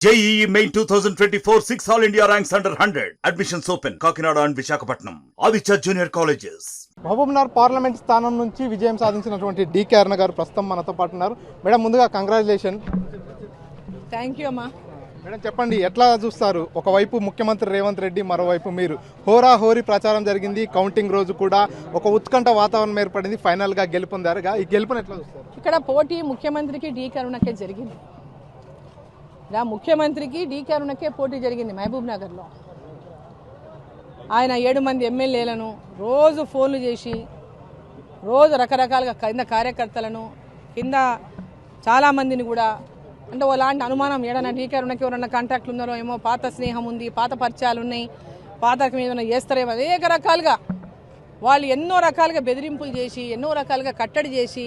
JEE Main 2024 6 All India ranks under 100. Admissions open. Kakinada and Visakhapatnam. Aditya Junior Colleges. Mahabubnagar parliament స్థానం నుంచి విజయం సాధించినటువంటి DK అరుణ గారు ప్రస్తుతం మనతో పాటు ఉన్నారు. మేడం, ముందుగా కంగ్రాచులేషన్. థ్యాంక్ యూ అమ్మా. మేడం, చెప్పండి, ఎట్లా చూస్తారు? ఒకవైపు ముఖ్యమంత్రి రేవంత్ రెడ్డి, మరోవైపు మీరు. హోరీ ప్రచారం జరిగింది. కౌంటింగ్ రోజు కూడా ఒక ఉత్కంఠ వాతావరణం ఏర్పడింది. ఫైనల్గా గెలుపొందారు. ఈ గెలుపుని ఎట్లా చూస్తారు? ఇక్కడ పోటీ ముఖ్యమంత్రికి డీకే అరుణకే జరిగింది. ముఖ్యమంత్రికి డీకే అరుణకే పోటీ జరిగింది మహబూబ్నగర్లో. ఆయన 7 మంది ఎమ్మెల్యేలను రోజు ఫోన్లు చేసి, రోజు రకరకాలుగా కింద కార్యకర్తలను, కింద చాలామందిని కూడా, అంటే అలాంటి అనుమానం ఏడన్నా డీకే అరుణకి ఎవరన్నా కాంటాక్ట్లు ఉన్నారో ఏమో, పాత స్నేహం ఉంది, పాత పరిచయాలు ఉన్నాయి, పాత ఏమైనా చేస్తారేమో, అనేక రకాలుగా వాళ్ళు ఎన్నో రకాలుగా బెదిరింపులు చేసి, ఎన్నో రకాలుగా కట్టడి చేసి,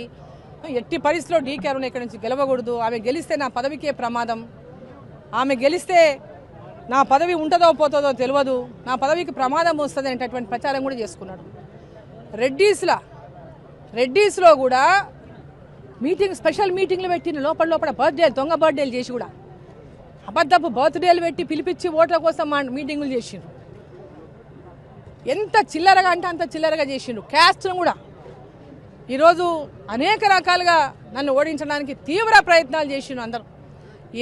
ఎట్టి పరిస్థితిలో డీకే అరుణ ఇక్కడి నుంచి గెలవకూడదు, ఆమె గెలిస్తే నా పదవికే ప్రమాదం, ఆమె గెలిస్తే నా పదవి ఉంటుందో పోతుందో తెలియదు, నా పదవికి ప్రమాదం వస్తుంది అనేటటువంటి ప్రచారం కూడా చేసుకున్నాడు. రెడ్డీస్లో కూడా స్పెషల్ మీటింగ్లు పెట్టిన లోపల బర్త్డేలు, దొంగ బర్త్డేలు చేసి కూడా అబద్ధపు బర్త్డేలు పెట్టి పిలిపించి ఓట్ల కోసం మీటింగులు చేసిండ్రు. ఎంత చిల్లరగా అంటే అంత చిల్లరగా చేసిండ్రు. క్యాస్ట్ను కూడా ఈరోజు అనేక రకాలుగా నన్ను ఓడించడానికి తీవ్ర ప్రయత్నాలు చేసిండ్రు అందరూ.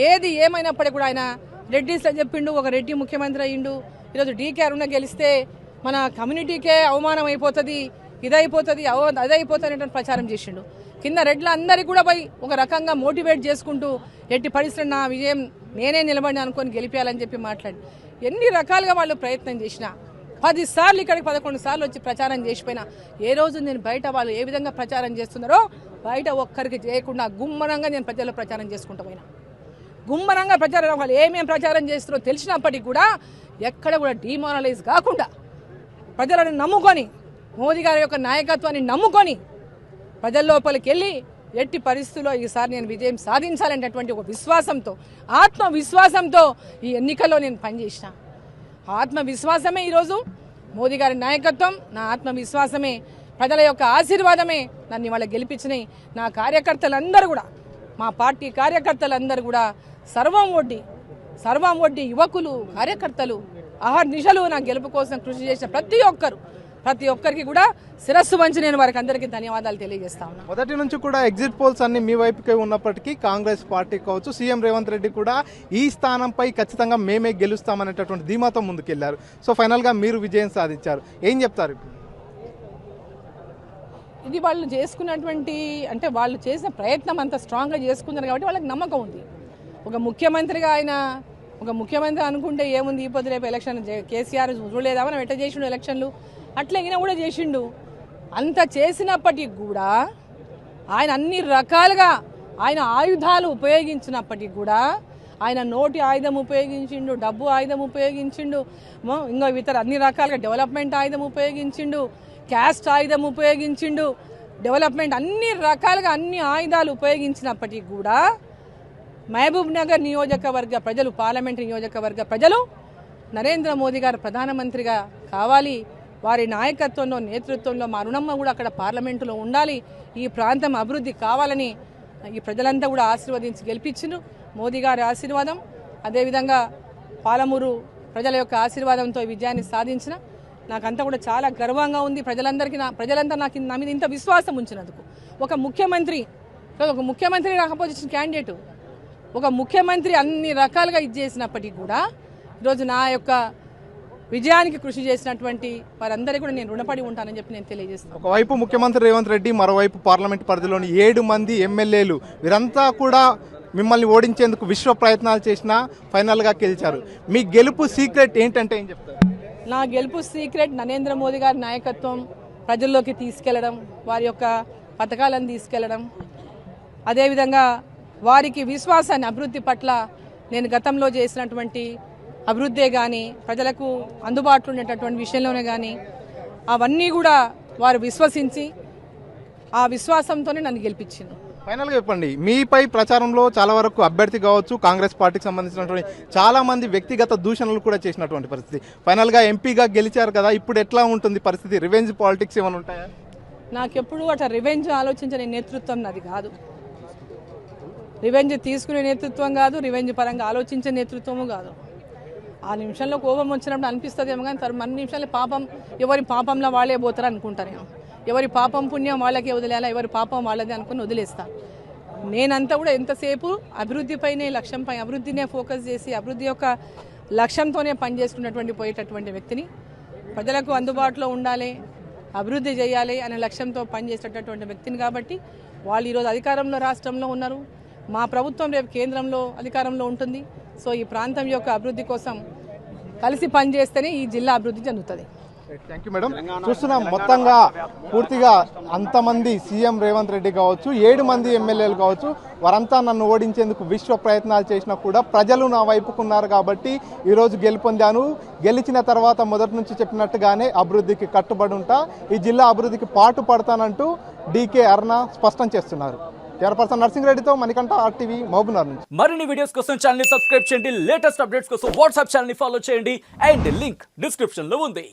ఏది ఏమైనప్పటికీ కూడా ఆయన రెడ్డిస్ అని చెప్పిండు, ఒక రెడ్డి ముఖ్యమంత్రి అయ్యిండు. ఈరోజు డీకే అరుణ గెలిస్తే మన కమ్యూనిటీకే అవమానం అయిపోతుంది, ఇదైపోతుంది, అదైపోతుంది అనేటువంటి ప్రచారం చేసిండు. కింద రెడ్ల అందరికీ కూడా పోయి ఒక రకంగా మోటివేట్ చేసుకుంటూ ఎట్టి పరిస్థితుల్లో నా విజయం నేనే నిలబడి అనుకొని గెలిపేయాలని చెప్పి మాట్లాడి ఎన్ని రకాలుగా వాళ్ళు ప్రయత్నం చేసినా 10 సార్లు ఇక్కడికి 11 సార్లు వచ్చి ప్రచారం చేసిపోయినా ఏ రోజు నేను బయట వాళ్ళు ఏ విధంగా ప్రచారం చేస్తున్నారో బయట ఒక్కరికి చేయకుండా గుమ్మనంగా నేను ప్రజల్లో ప్రచారం చేసుకుంటూ పోయినా. గుమ్మనంగా ప్రచారం, వాళ్ళు ఏమేమి ప్రచారం చేస్తారో తెలిసినప్పటికీ కూడా ఎక్కడ కూడా డిమారలైజ్ కాకుండా ప్రజలను నమ్ముకొని, మోదీ గారి యొక్క నాయకత్వాన్ని నమ్ముకొని ప్రజల లోపలికి వెళ్ళి ఎట్టి పరిస్థితుల్లో ఈసారి నేను విజయం సాధించాలనేటటువంటి ఒక విశ్వాసంతో, ఆత్మవిశ్వాసంతో ఈ ఎన్నికల్లో నేను పనిచేసిన. ఆత్మవిశ్వాసమే ఈరోజు మోదీ గారి నాయకత్వం, నా ఆత్మవిశ్వాసమే, ప్రజల యొక్క ఆశీర్వాదమే నన్ను ఇవాళ గెలిపించినాయి. నా కార్యకర్తలందరూ కూడా, మా పార్టీ కార్యకర్తలందరూ కూడా సర్వం ఒడ్డి యువకులు, కార్యకర్తలు అహర్నిశలు నా గెలుపు కోసం కృషి చేసిన ప్రతి ఒక్కరికి కూడా శిరస్సు వంచి నేను వారికి అందరికీ ధన్యవాదాలు తెలియజేస్తా ఉన్నా. మొదటి నుంచి కూడా ఎగ్జిట్ పోల్స్ అన్ని మీ వైపుకే ఉన్నప్పటికీ కాంగ్రెస్ పార్టీ కావచ్చు, సీఎం రేవంత్ రెడ్డి కూడా ఈ స్థానంపై ఖచ్చితంగా మేమే గెలుస్తామనేటటువంటి ధీమాతో ముందుకెళ్లారు. సో ఫైనల్గా మీరు విజయం సాధించారు. ఏం చెప్తారు? ఇది వాళ్ళు చేసుకున్నటువంటి, అంటే వాళ్ళు చేసిన ప్రయత్నం అంత స్ట్రాంగ్గా చేసుకున్నారు కాబట్టి వాళ్ళకి నమ్మకం ఉంది. ఒక ముఖ్యమంత్రి అనుకుంటే ఏముంది, ఈ పొద్దు రేపు ఎలక్షన్ కేసీఆర్ చూడలేదా మనం ఎట్లా చేసిండు ఎలక్షన్లు, అట్లా ఈయన కూడా చేసిండు. అంత చేసినప్పటికీ కూడా ఆయన అన్ని రకాలుగా ఆయన ఆయుధాలు ఉపయోగించినప్పటికీ కూడా ఆయన నోటి ఆయుధం ఉపయోగించిండు, డబ్బు ఆయుధం ఉపయోగించిండు, ఇంకా ఇతర అన్ని రకాలుగా డెవలప్మెంట్ ఆయుధం ఉపయోగించిండు, క్యాస్ట్ ఆయుధం ఉపయోగించిండు, డెవలప్మెంట్ అన్ని రకాలుగా అన్ని ఆయుధాలు ఉపయోగించినప్పటికీ కూడా మహబూబ్నగర్ నియోజకవర్గ ప్రజలు, పార్లమెంట్ నియోజకవర్గ ప్రజలు నరేంద్ర మోదీ గారు ప్రధానమంత్రిగా కావాలి, వారి నాయకత్వంలో, నేతృత్వంలో మా రుణమ్మ కూడా అక్కడ పార్లమెంటులో ఉండాలి, ఈ ప్రాంతం అభివృద్ధి కావాలని ఈ ప్రజలంతా కూడా ఆశీర్వదించి గెలిపించిండ్రు. మోదీ గారి ఆశీర్వాదం, అదేవిధంగా పాలమూరు ప్రజల యొక్క ఆశీర్వాదంతో విజయాన్ని సాధించిన నాకంతా కూడా చాలా గర్వంగా ఉంది. ప్రజలంతా నాకు నా మీద ఇంత విశ్వాసం ఉంచినందుకు. ఒక ముఖ్యమంత్రి అపోజిషన్ క్యాండిడేటు, ఒక ముఖ్యమంత్రి అన్ని రకాలుగా ఇది చేసినప్పటికీ కూడా ఈరోజు నా యొక్క విజయానికి కృషి చేసినటువంటి వారందరికీ కూడా నేను రుణపడి ఉంటానని చెప్పి నేను తెలియజేస్తాను. ఒకవైపు ముఖ్యమంత్రి రేవంత్ రెడ్డి, మరోవైపు పార్లమెంట్ పరిధిలోని 7 మంది ఎమ్మెల్యేలు, వీరంతా కూడా మిమ్మల్ని ఓడించేందుకు విశ్వ ప్రయత్నాలు చేసినా ఫైనల్గా గెలిచారు. మీ గెలుపు సీక్రెట్ ఏంటంటే ఏం చెప్తారు? నా గెలుపు సీక్రెట్ నరేంద్ర మోదీ గారి నాయకత్వం, ప్రజల్లోకి తీసుకెళ్లడం, వారి యొక్క పథకాలను తీసుకెళ్లడం, అదేవిధంగా వారికి విశ్వాసాన్ని, అభివృద్ధి పట్ల నేను గతంలో చేసినటువంటి అభివృద్ధే కానీ, ప్రజలకు అందుబాటులో ఉండేటటువంటి విషయంలోనే కానీ అవన్నీ కూడా వారు విశ్వసించి ఆ విశ్వాసంతోనే నన్ను గెలిపించింది. ఫైనల్గా చెప్పండి, మీపై ప్రచారంలో చాలా వరకు అభ్యర్థి కావచ్చు, కాంగ్రెస్ పార్టీకి సంబంధించినటువంటి చాలా మంది వ్యక్తిగత దూషణలు కూడా చేసినటువంటి పరిస్థితి. ఫైనల్గా ఎంపీగా గెలిచారు కదా, ఇప్పుడు ఎట్లా ఉంటుంది పరిస్థితి? రివెంజ్ పాలిటిక్స్ ఏమైనా ఉంటాయా? నాకెప్పుడు అట్లా రివెంజ్ ఆలోచించని నేతృత్వం నాది కాదు. రివెంజ్ తీసుకునే నేతృత్వం కాదు, రివెంజ్ పరంగా ఆలోచించే నేతృత్వము కాదు. ఆ నిమిషంలో కోపం వచ్చినప్పుడు అనిపిస్తుంది ఏమో, కానీ మన నిమిషాలు పాపం ఎవరి పాపంలో వాళ్ళే పోతారు అనుకుంటాను నేను. ఎవరి పాపం పుణ్యం వాళ్ళకే వదిలేయాలా, ఎవరి పాపం వాళ్ళదే అనుకుని వదిలేస్తా. నేనంతా కూడా ఎంతసేపు అభివృద్ధిపైనే లక్ష్యంపై అభివృద్ధినే ఫోకస్ చేసి అభివృద్ధి యొక్క లక్ష్యంతోనే పనిచేసుకున్నటువంటి పోయేటటువంటి వ్యక్తిని, ప్రజలకు అందుబాటులో ఉండాలి, అభివృద్ధి చేయాలి అనే లక్ష్యంతో పనిచేసేటటువంటి వ్యక్తిని. కాబట్టి వాళ్ళు ఈరోజు అధికారంలో రాష్ట్రంలో ఉన్నారు, మా ప్రభుత్వం రేపు కేంద్రంలో అధికారంలో ఉంటుంది. సో ఈ ప్రాంతం యొక్క అభివృద్ధి కోసం కలిసి పనిచేస్తేనే ఈ జిల్లా అభివృద్ధి చెందుతుంది. Thank you madam. చూస్తున్నాం మొత్తంగా పూర్తిగా అంతమంది సీఎం రేవంత్ రెడ్డి కావచ్చు, 7 మంది ఎమ్మెల్యేలు కావచ్చు, వారంతా నన్ను ఓడించేందుకు విశ్వ ప్రయత్నాలు చేసినా కూడా ప్రజలు నా వైపుకున్నారు కాబట్టి ఈరోజు గెలుపొందాను. గెలిచిన తర్వాత మొదటి నుంచి చెప్పినట్టుగానే అభివృద్ధికి కట్టుబడి ఉంటా, ఈ జిల్లా అభివృద్ధికి పాటు పడతానంటూ డీకే అరుణ స్పష్టం చేస్తున్నారు. చైర్పర్సన్ నర్సింగ్రెడ్డితో మణికంఠ, RTV, మహబూబ్నగర్ నుంచి. మరిన్ని వీడియోస్ కోసం ఛానల్ ని సబ్స్క్రైబ్ చేయండి, లేటెస్ట్ అప్డేట్స్ కోసం వాట్సాప్ ఛానల్ ని ఫాలో చేయండి అండ్ లింక్ డిస్క్రిప్షన్ లో ఉంది.